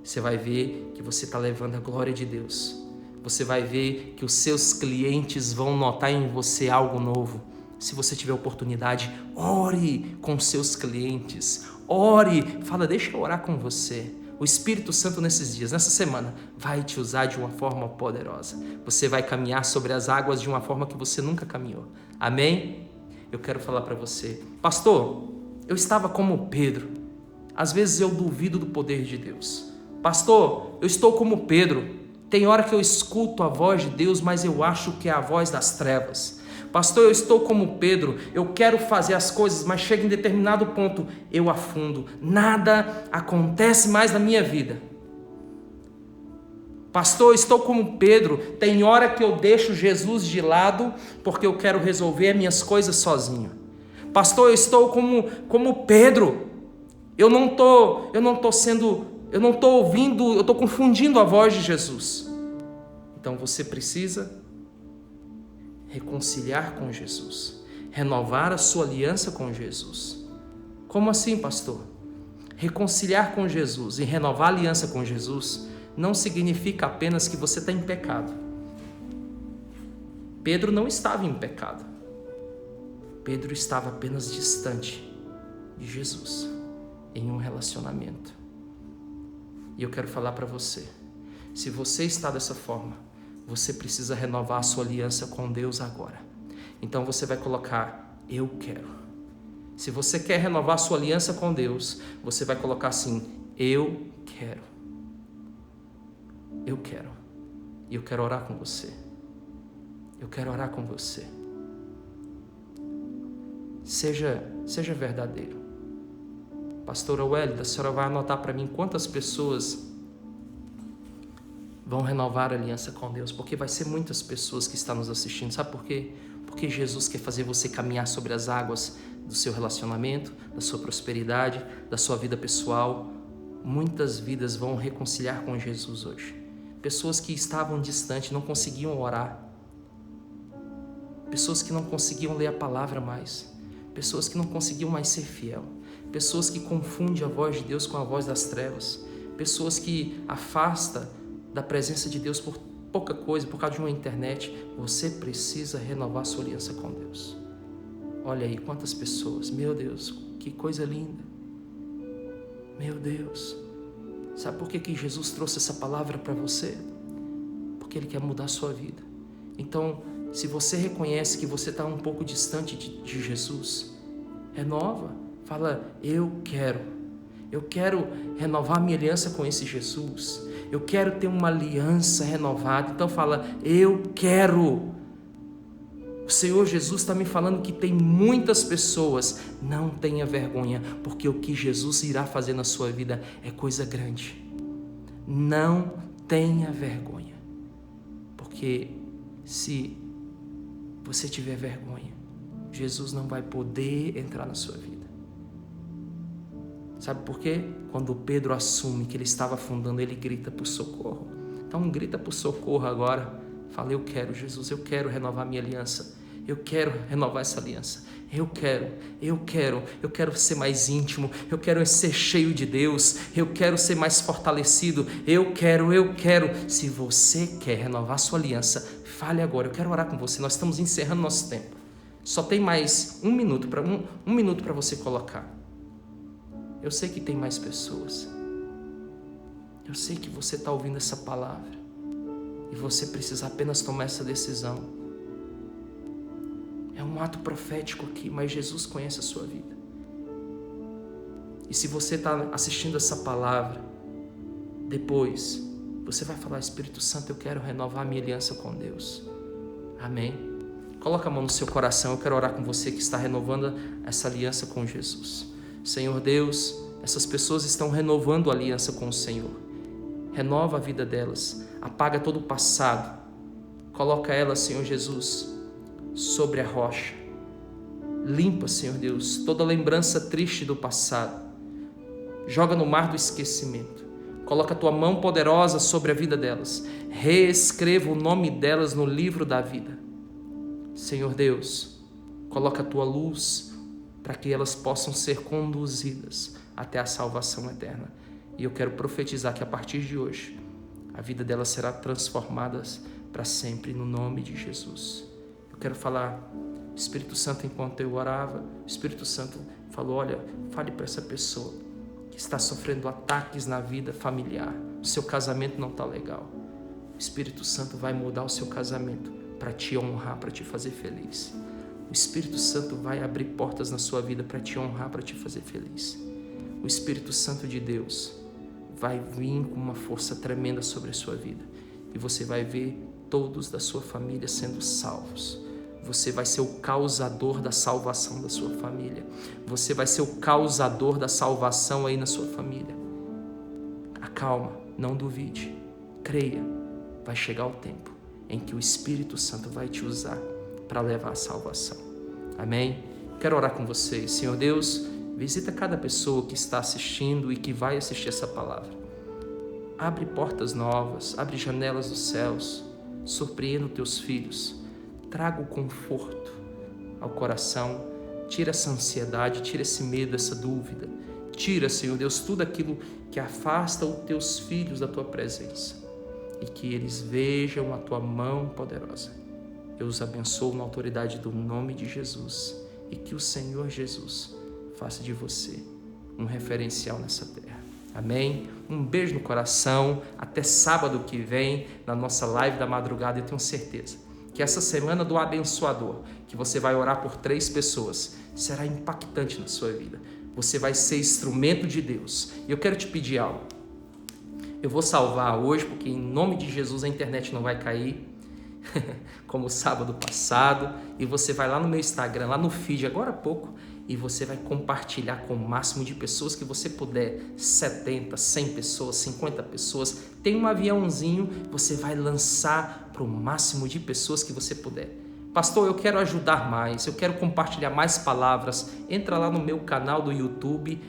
Você vai ver que você está levando a glória de Deus. Você vai ver que os seus clientes vão notar em você algo novo. Se você tiver oportunidade, ore com seus clientes. Ore, fala, deixa eu orar com você. O Espírito Santo nesses dias, nessa semana, vai te usar de uma forma poderosa. Você vai caminhar sobre as águas de uma forma que você nunca caminhou. Amém? Eu quero falar para você. Pastor, eu estava como Pedro. Às vezes eu duvido do poder de Deus. Pastor, eu estou como Pedro. Tem hora que eu escuto a voz de Deus, mas eu acho que é a voz das trevas. Pastor, eu estou como Pedro, eu quero fazer as coisas, mas chega em determinado ponto, eu afundo. Nada acontece mais na minha vida. Pastor, eu estou como Pedro, tem hora que eu deixo Jesus de lado, porque eu quero resolver as minhas coisas sozinho. Pastor, eu estou como Pedro, eu não estou ouvindo, eu estou confundindo a voz de Jesus. Então você precisa reconciliar com Jesus, renovar a sua aliança com Jesus. Como assim, pastor? Reconciliar com Jesus e renovar a aliança com Jesus não significa apenas que você está em pecado. Pedro não estava em pecado. Pedro estava apenas distante de Jesus, em um relacionamento. E eu quero falar para você, se você está dessa forma, você precisa renovar a sua aliança com Deus agora. Então você vai colocar, eu quero. Se você quer renovar a sua aliança com Deus, você vai colocar assim, eu quero. Eu quero. E eu quero orar com você. Eu quero orar com você. Seja verdadeiro. Pastora Wélida, a senhora vai anotar para mim quantas pessoas vão renovar a aliança com Deus, porque vai ser muitas pessoas que estão nos assistindo. Sabe por quê? Porque Jesus quer fazer você caminhar sobre as águas do seu relacionamento, da sua prosperidade, da sua vida pessoal. Muitas vidas vão reconciliar com Jesus hoje. Pessoas que estavam distantes, não conseguiam orar. Pessoas que não conseguiam ler a palavra mais. Pessoas que não conseguiam mais ser fiel. Pessoas que confundem a voz de Deus com a voz das trevas. Pessoas que afastam da presença de Deus por pouca coisa, por causa de uma internet. Você precisa renovar sua aliança com Deus. Olha aí quantas pessoas. Meu Deus, que coisa linda. Meu Deus. Sabe por que Jesus trouxe essa palavra para você? Porque Ele quer mudar a sua vida. Então, se você reconhece que você está um pouco distante de Jesus, renova. Fala, eu quero renovar minha aliança com esse Jesus. Eu quero ter uma aliança renovada. Então fala, eu quero. O Senhor Jesus está me falando que tem muitas pessoas. Não tenha vergonha, porque o que Jesus irá fazer na sua vida é coisa grande. Não tenha vergonha, porque se você tiver vergonha, Jesus não vai poder entrar na sua vida. Sabe por quê? Quando Pedro assume que ele estava afundando, ele grita por socorro. Então grita por socorro agora. Fala, eu quero, Jesus, eu quero renovar minha aliança. Eu quero renovar essa aliança. Eu quero ser mais íntimo. Eu quero ser cheio de Deus. Eu quero ser mais fortalecido. Eu quero. Se você quer renovar sua aliança, fale agora. Eu quero orar com você. Nós estamos encerrando nosso tempo. Só tem mais um minuto para você colocar. Eu sei que tem mais pessoas. Eu sei que você está ouvindo essa palavra. E você precisa apenas tomar essa decisão. É um ato profético aqui, mas Jesus conhece a sua vida. E se você está assistindo essa palavra, depois você vai falar: Espírito Santo, eu quero renovar a minha aliança com Deus. Amém? Coloca a mão no seu coração, eu quero orar com você que está renovando essa aliança com Jesus. Senhor Deus, essas pessoas estão renovando a aliança com o Senhor. Renova a vida delas, apaga todo o passado, coloca elas, Senhor Jesus, sobre a rocha. Limpa, Senhor Deus, toda lembrança triste do passado. Joga no mar do esquecimento. Coloca a tua mão poderosa sobre a vida delas. Reescreva o nome delas no livro da vida. Senhor Deus, coloca a tua luz para que elas possam ser conduzidas até a salvação eterna. E eu quero profetizar que a partir de hoje, a vida delas será transformada para sempre, no nome de Jesus. Eu quero falar, Espírito Santo, enquanto eu orava, o Espírito Santo falou: olha, fale para essa pessoa que está sofrendo ataques na vida familiar, o seu casamento não está legal. O Espírito Santo vai mudar o seu casamento para te honrar, para te fazer feliz. O Espírito Santo vai abrir portas na sua vida para te honrar, para te fazer feliz. O Espírito Santo de Deus vai vir com uma força tremenda sobre a sua vida e você vai ver todos da sua família sendo salvos. Você vai ser o causador da salvação da sua família. Você vai ser o causador da salvação aí na sua família. Acalma, não duvide, creia. Vai chegar o tempo em que o Espírito Santo vai te usar para levar a salvação. Amém? Quero orar com vocês. Senhor Deus, visita cada pessoa que está assistindo e que vai assistir essa palavra. Abre portas novas, abre janelas dos céus, surpreenda os teus filhos. Traga o conforto ao coração, tira essa ansiedade, tira esse medo, essa dúvida. Tira, Senhor Deus, tudo aquilo que afasta os teus filhos da tua presença e que eles vejam a tua mão poderosa. Eu os abençoo na autoridade do nome de Jesus e que o Senhor Jesus faça de você um referencial nessa terra. Amém? Um beijo no coração, até sábado que vem na nossa live da madrugada. Eu tenho certeza que essa semana do abençoador, que você vai orar por 3 pessoas, será impactante na sua vida. Você vai ser instrumento de Deus. E eu quero te pedir algo. Eu vou salvar hoje, porque em nome de Jesus a internet não vai cair, como o sábado passado. E você vai lá no meu Instagram, lá no feed, agora há pouco, e você vai compartilhar com o máximo de pessoas que você puder. 70, 100 pessoas, 50 pessoas. Tem um aviãozinho, você vai lançar para o máximo de pessoas que você puder. Pastor, eu quero ajudar mais, eu quero compartilhar mais palavras. Entra lá no meu canal do YouTube,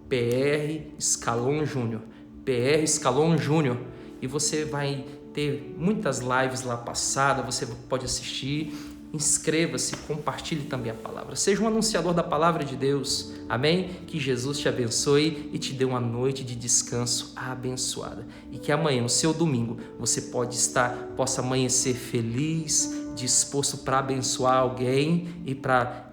PR Scalon Júnior. PR Scalon Júnior. E você vai ter muitas lives lá passadas, você pode assistir. Inscreva-se, compartilhe também a palavra. Seja um anunciador da palavra de Deus. Amém? Que Jesus te abençoe e te dê uma noite de descanso abençoada. E que amanhã, o seu domingo, você possa amanhecer feliz, disposto para abençoar alguém e para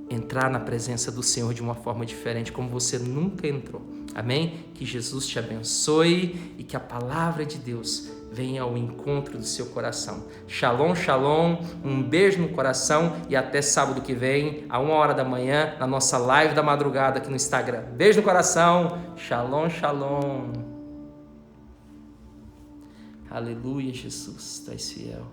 entrar na presença do Senhor de uma forma diferente, como você nunca entrou. Amém? Que Jesus te abençoe e que a palavra de Deus venha ao encontro do seu coração. Shalom, shalom, um beijo no coração e até sábado que vem, à 1h da manhã, na nossa live da madrugada aqui no Instagram. Beijo no coração, shalom, shalom. Aleluia, Jesus, tu és fiel.